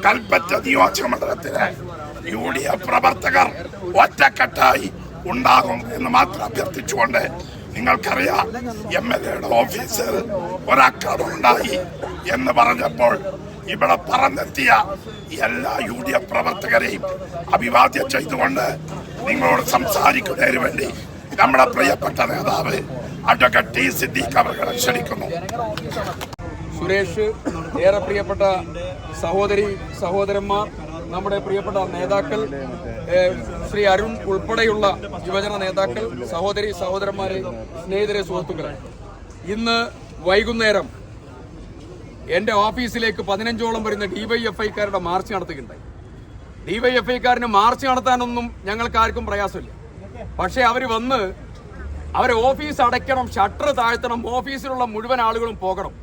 Kalpetta നിയോജകമണ്ഡലത്തിലെ UDF പ്രവർത്തകർ ഒറ്റക്കെട്ടായി ഉണ്ടാകും എന്ന് മാത്രം അഭ്യർത്ഥിച്ചുകൊണ്ട്, നിങ്ങൾക്കറിയാം MLAയുടെ ഓഫീസിൽ ഒരാക്രമണം ഉണ്ടായി എന്ന് പറഞ്ഞപ്പോൾ ഇവിടെ പറന്നെത്തിയ എല്ലാ UDF പ്രവർത്തകരെയും അഭിവാദ്യം ചെയ്തുകൊണ്ട് നിങ്ങളോട് സംസാരിക്കുന്നതിന് വേണ്ടി നമ്മുടെ പ്രിയപ്പെട്ട നേതാവ് അഡ്വക്കേറ്റ് ടി സിദ്ദീഖ് അവരെ ക്ഷണിക്കുന്നു. സുരേഷ്, ഏറെ പ്രിയപ്പെട്ട സഹോദരന്മാർ, നമ്മുടെ പ്രിയപ്പെട്ട നേതാക്കൾ, ശ്രീ അരുൺ ഉൾപ്പെടെയുള്ള യുവജന നേതാക്കൾ, സഹോദരന്മാരെ, സ്നേഹിതരെ, സുഹൃത്തുക്കളെ, ഇന്ന് വൈകുന്നേരം എൻ്റെ ഓഫീസിലേക്ക് 15ഓളം വരുന്ന DYFIക്കാരുടെ മാർച്ച് നടത്തുകയുണ്ടായി. DYFIക്കാരന് മാർച്ച് നടത്താനൊന്നും ഞങ്ങൾക്കാർക്കും പ്രയാസമില്ല. പക്ഷേ അവർ വന്ന് അവരെ ഓഫീസ് അടയ്ക്കണം, ഷട്ടർ താഴ്ത്തണം, ഓഫീസിലുള്ള മുഴുവൻ ആളുകളും പോകണം.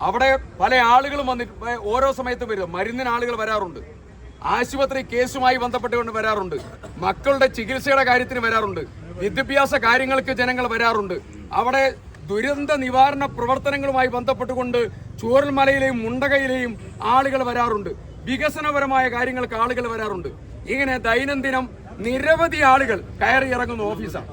അവിടെ പല ആളുകളും വന്നിട്ട് ഓരോ സമയത്ത് വരും. മരുന്നിന് ആളുകൾ വരാറുണ്ട്, ആശുപത്രി കേസുമായി ബന്ധപ്പെട്ടുകൊണ്ട് വരാറുണ്ട്, മക്കളുടെ ചികിത്സയുടെ കാര്യത്തിന് വരാറുണ്ട്, വിദ്യാഭ്യാസ കാര്യങ്ങൾക്ക് ജനങ്ങൾ വരാറുണ്ട്. അവിടെ ദുരന്ത നിവാരണ പ്രവർത്തനങ്ങളുമായി ബന്ധപ്പെട്ടുകൊണ്ട് ചൂരൽമലയിലെയും മുണ്ടകയിലെയും ആളുകൾ വരാറുണ്ട്. വികസനപരമായ കാര്യങ്ങൾക്ക് ആളുകൾ വരാറുണ്ട്. ഇങ്ങനെ ദൈനംദിനം നിരവധി ആളുകൾ കയറി ഇറങ്ങുന്ന ഓഫീസാണ്.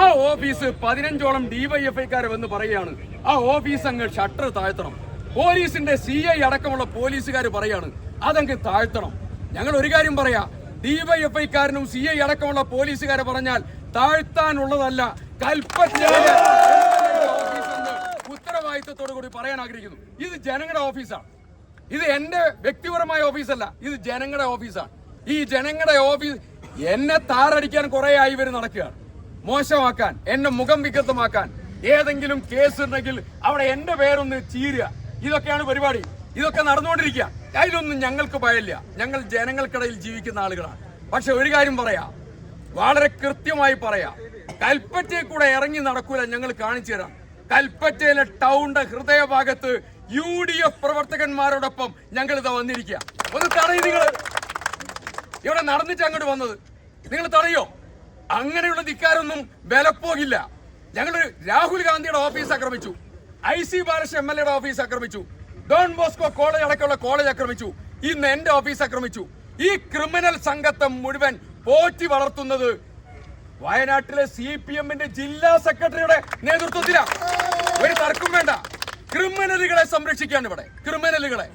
ആ ഓഫീസ് 15ഓളം DYFIക്കാരെ വന്ന് പറയുകയാണ്, ആ ഓഫീസ് അങ്ങ് ഷട്ടർ താഴ്ത്തണം. പോലീസിന്റെ CI അടക്കമുള്ള പോലീസുകാർ പറയാണ് അതങ്ങ് താഴ്ത്തണം. ഞങ്ങൾ ഒരു കാര്യം പറയാം, DYFIക്കാരനും CI അടക്കമുള്ള പോലീസുകാരെ പറഞ്ഞാൽ താഴ്ത്താനുള്ളതല്ല, കൽപ്പറ്റയിലെ ഓഫീസെന്ന് ഉത്തരവാദിത്വത്തോടു കൂടി പറയാൻ ആഗ്രഹിക്കുന്നു. ഇത് ജനങ്ങളുടെ ഓഫീസാണ്. ഇത് എന്റെ വ്യക്തിപരമായ ഓഫീസല്ല, ഇത് ജനങ്ങളുടെ ഓഫീസാണ്. ഈ ജനങ്ങളുടെ ഓഫീസ് എന്നെ താറടിക്കാൻ കുറെ ആയി ഇവർ നടക്കുകയാണ്, മോശമാക്കാൻ, എന്നെ മുഖം വികൃതമാക്കാൻ, ഏതെങ്കിലും കേസ് ഉണ്ടെങ്കിൽ അവിടെ എന്റെ പേരൊന്ന് ചീരുക, ഇതൊക്കെയാണ് പരിപാടി. ഇതൊക്കെ നടന്നുകൊണ്ടിരിക്കുക. അതിലൊന്നും ഞങ്ങൾക്ക് ഭയമില്ല. ഞങ്ങൾ ജനങ്ങൾക്കിടയിൽ ജീവിക്കുന്ന ആളുകളാണ്. പക്ഷെ ഒരു കാര്യം പറയാം, വളരെ കൃത്യമായി പറയാം, കൽപ്പറ്റയിൽ കൂടെ ഇറങ്ങി നടക്കൂല, ഞങ്ങൾ കാണിച്ചു തരാം. കൽപ്പറ്റയിലെ ടൗണിന്റെ ഹൃദയഭാഗത്ത് UDF പ്രവർത്തകന്മാരോടൊപ്പം ഞങ്ങൾ ഇതാ വന്നിരിക്കുക. ഒന്ന് തടയും നിങ്ങൾ. ഇവിടെ നടന്നിട്ട് അങ്ങോട്ട് വന്നത് നിങ്ങൾ തടയോ? അങ്ങനെയുള്ള ധിക്കാരൊന്നും വിലപ്പോകില്ല. ഞങ്ങൾ രാഹുൽ ഗാന്ധിയുടെ ഓഫീസ് ആക്രമിച്ചു, IC ബാലകൃഷ്ണൻ MLAയുടെ ഓഫീസ് ആക്രമിച്ചു, ഡോൺ ബോസ്കോ കോളേജ് അടക്കമുള്ള കോളേജ് ആക്രമിച്ചു, ഇന്ന് എന്റെ ഓഫീസ് ആക്രമിച്ചു. ഈ ക്രിമിനൽ സംഘത്തെ മുഴുവൻ പോറ്റി വളർത്തുന്നത് വയനാട്ടിലെ CPMന്റെ ജില്ലാ സെക്രട്ടറിയുടെ നേതൃത്വത്തിലാണ്. ഒരു തർക്കം വേണ്ട. ക്രിമിനലുകളെ സംരക്ഷിക്കാണ് ഇവിടെ, ക്രിമിനലുകളെ.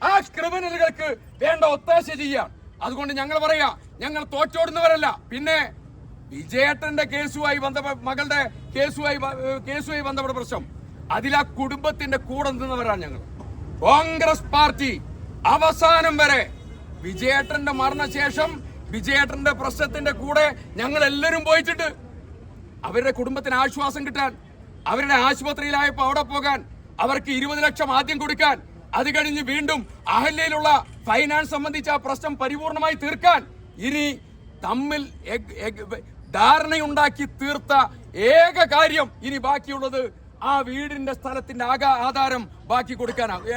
ആ ക്രിമിനലുകൾക്ക് വേണ്ട ഒത്താശ ചെയ്യാം. അതുകൊണ്ട് ഞങ്ങൾ പറയാ, ഞങ്ങൾ തോറ്റോടുന്നവരല്ല. പിന്നെ വിജയേട്ടന്റെ കേസുമായി മകളുടെ കേസുമായി ബന്ധപ്പെട്ട പ്രശ്നം, അതിൽ ആ കുടുംബത്തിന്റെ കൂടെ നിന്നവരാണ് ഞങ്ങൾ. കോൺഗ്രസ് പാർട്ടി അവസാനം വരെ വിജയേട്ടന്റെ മരണശേഷം വിജയേട്ടന്റെ പ്രശ്നത്തിന്റെ കൂടെ ഞങ്ങൾ എല്ലാവരും പോയിട്ടുണ്ട്. അവരുടെ കുടുംബത്തിന് ആശ്വാസം കിട്ടാൻ, അവരുടെ ആശുപത്രിയിലായപ്പോ അവിടെ പോകാൻ, അവർക്ക് 20 ലക്ഷം ആദ്യം കൊടുക്കാൻ, അത് കഴിഞ്ഞ് വീണ്ടും അഹല്യയിലുള്ള ഫൈനാൻസ് സംബന്ധിച്ച ആ പ്രശ്നം പരിപൂർണമായി തീർക്കാൻ, ഇനി തമ്മിൽ ധാരണയുണ്ടാക്കി തീർത്ത ഏക കാര്യം ഇനി ബാക്കിയുള്ളത് ആ വീടിന്റെ സ്ഥലത്തിന്റെ ആധാരം ബാക്കി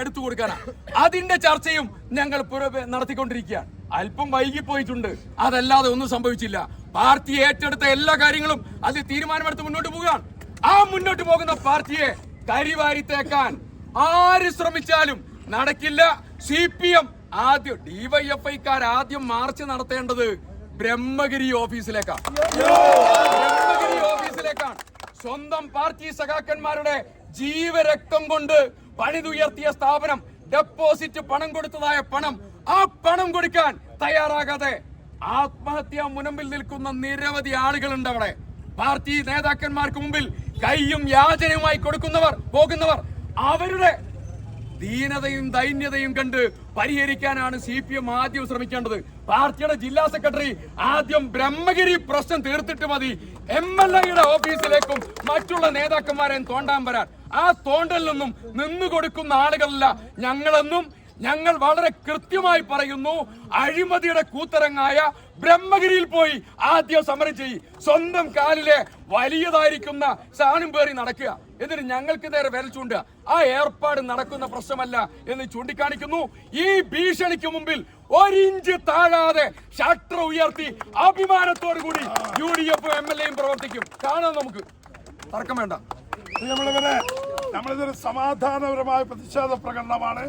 എടുത്തു കൊടുക്കാനാ. അതിന്റെ ചർച്ചയും ഞങ്ങൾ നടത്തിക്കൊണ്ടിരിക്കുകയാണ്. അല്പം വൈകിപ്പോയിട്ടുണ്ട്, അതല്ലാതെ ഒന്നും സംഭവിച്ചില്ല. പാർട്ടി ഏറ്റെടുത്ത എല്ലാ കാര്യങ്ങളും അതിൽ തീരുമാനമെടുത്ത് മുന്നോട്ട് പോവുകയാണ്. ആ മുന്നോട്ട് പോകുന്ന പാർട്ടിയെ കരിവാരിത്തേക്കാൻ ആര് ശ്രമിച്ചാലും നടക്കില്ല. CPM ആദ്യം DYFIക്കാർ ആദ്യം മാർച്ച് നടത്തേണ്ടത് ബ്രഹ്മഗിരി ഓഫീസിലേക്കാണ്. സ്വന്തം പാർട്ടി സഖാക്കന്മാരുടെ ജീവരക്തം കൊണ്ട് പണിതുയർത്തിയ സ്ഥാപനം, ഡെപ്പോസിറ്റ് പണം കൊടുത്തതായ പണം, ആ പണം കൊടുക്കാൻ തയ്യാറാകാതെ ആത്മഹത്യാ മുനമ്പിൽ നിൽക്കുന്ന നിരവധി ആളുകളുണ്ട് അവിടെ. പാർട്ടി നേതാക്കന്മാർക്ക് മുമ്പിൽ കൈയും യാചനയുമായി പോകുന്നവർ അവരുടെ ദീനതയും ദൈന്യതയും കണ്ട് പരിഹരിക്കാനാണ് CPM ആദ്യം ശ്രമിക്കേണ്ടത്. പാർട്ടിയുടെ ജില്ലാ സെക്രട്ടറി ആദ്യം ബ്രഹ്മഗിരി പ്രശ്നം തീർത്തിട്ട് മതി MLAയുടെ ഓഫീസിലേക്കും മറ്റുള്ള നേതാക്കന്മാരെയും തോണ്ടാൻ വരാൻ. ആ തോണ്ടലിൽ നിന്നു കൊടുക്കുന്ന ആളുകളല്ല ഞങ്ങളെന്നും ഞങ്ങൾ വളരെ കൃത്യമായി പറയുന്നു. അഴിമതിയുടെ കൂത്തരങ്ങായ ബ്രഹ്മഗിരിയിൽ പോയി ആദ്യം സമരം ചെയ്യും. സ്വന്തം കാലിലെ വലിയതായിരിക്കുന്ന സാധനം പേറി നടക്കുക, എന്നിട്ട് ഞങ്ങൾക്ക് നേരെ വിരൽ ചൂണ്ടുക. ആ ഏർപ്പാട് നടക്കുന്ന പ്രശ്നമല്ല എന്ന് ചൂണ്ടിക്കാണിക്കുന്നു. ഈ ഭീഷണിക്ക് മുമ്പിൽ 1 ഇഞ്ച് താഴാതെ ഷട്ടർ ഉയർത്തി അഭിമാനത്തോടു കൂടി UDF MLAയും പ്രവർത്തിക്കും. കാണാം, നമുക്ക് തർക്കം വേണ്ട. നമ്മളിതൊരു സമാധാനപരമായ പ്രതിഷേധ പ്രകടനമാണ്.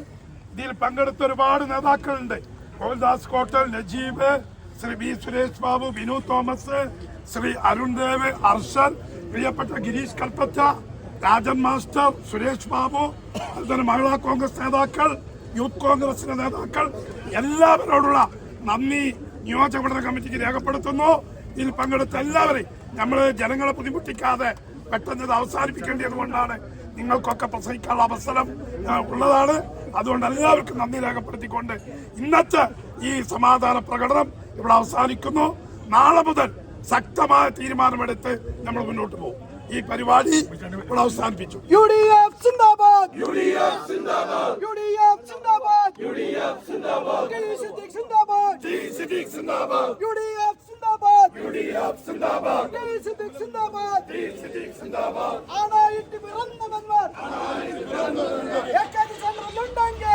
ഇതിൽ പങ്കെടുത്ത ഒരുപാട് നേതാക്കളുണ്ട്. മോഹൻദാസ് കോട്ടൽ, നജീബ്, ശ്രീ ബി സുരേഷ് ബാബു, ബിനു തോമസ്, ശ്രീ അരുൺ ദേവ്, അർഷൻ, പ്രിയപ്പെട്ട ഗിരീഷ് കൽപ്പറ്റ, രാജൻ മാസ്റ്റർ, സുരേഷ് ബാബു, അതുപോലെ മഹിളാ കോൺഗ്രസ് നേതാക്കൾ, യൂത്ത് കോൺഗ്രസിന്റെ നേതാക്കൾ, എല്ലാവരോടുള്ള നന്ദി നിയോജക മണ്ഡല കമ്മിറ്റിക്ക് രേഖപ്പെടുത്തുന്നു. ഇതിൽ പങ്കെടുത്ത എല്ലാവരെയും നമ്മൾ ജനങ്ങളെ ബുദ്ധിമുട്ടിക്കാതെ പെട്ടെന്ന് ഇത് അവസാനിപ്പിക്കേണ്ടത് കൊണ്ടാണ് നിങ്ങൾക്കൊക്കെ പ്രസംഗിക്കാനുള്ള അവസരം ഉള്ളതാണ്. അതുകൊണ്ട് എല്ലാവർക്കും നന്ദി രേഖപ്പെടുത്തിക്കൊണ്ട് ഇന്നത്തെ ഈ സമാധാന പ്രകടനം ഇവിടെ അവസാനിക്കുന്നു. നാളെ മുതൽ ശക്തമായ തീരുമാനമെടുത്ത് നമ്മൾ മുന്നോട്ട് പോകും. ഈ പരിപാടി ഇവിടെ അവസാനിപ്പിച്ചു. UDF സിന്ദാബാദ്, UDF സിന്ദാബാദ്, UDF സിന്ദാബാദ്, UDF സിന്ദാബാദ്, സിദ്ദീഖ് സിന്ദാബാദ്, സിദ്ദീഖ് സിന്ദാബാദ്, UDF സിന്ദാബാദ്, UDF സിന്ദാബാദ്, സിദ്ദീഖ് സിന്ദാബാദ്, സിദ്ദീഖ് സിന്ദാബാദ്. ആണായിട്ട് പിറന്നവന്മാർ, ഏകദേശം ഉണ്ടെങ്കിൽ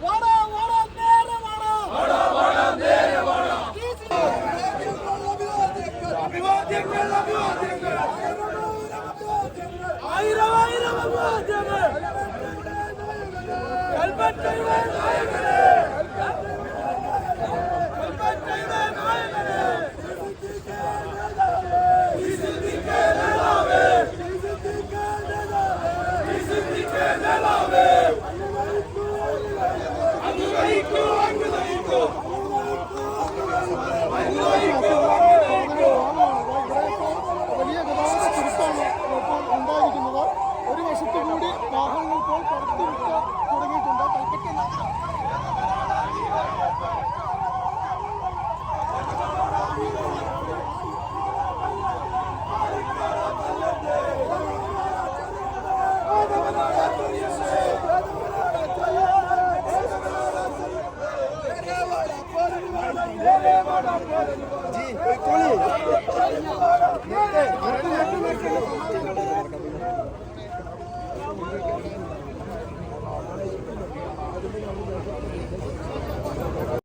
വാടാ വാടാ നേരെ വാടാ, വാടാ വാടാ നേരെ വാടാ. അഭിവാദ്യങ്ങൾ അഭിവാദ്യങ്ങൾ, ആയിരം ആയിരം അഭിവാദ്യങ്ങൾ. കൽപ്പറ്റയുടെ നായകനെ, കൽപ്പറ്റയുടെ നായകനെ, വലിയ ഗതാഗത കുരുക്കാണ് ഇപ്പോൾ ഉണ്ടായിരിക്കുന്നത്. ഒരു വശത്തു കൂടി വാഹനങ്ങൾ ഇപ്പോൾ പുറത്തുവിട്ട് തുടങ്ങിയിട്ടുണ്ട്. കൽപ്പറ്റ जी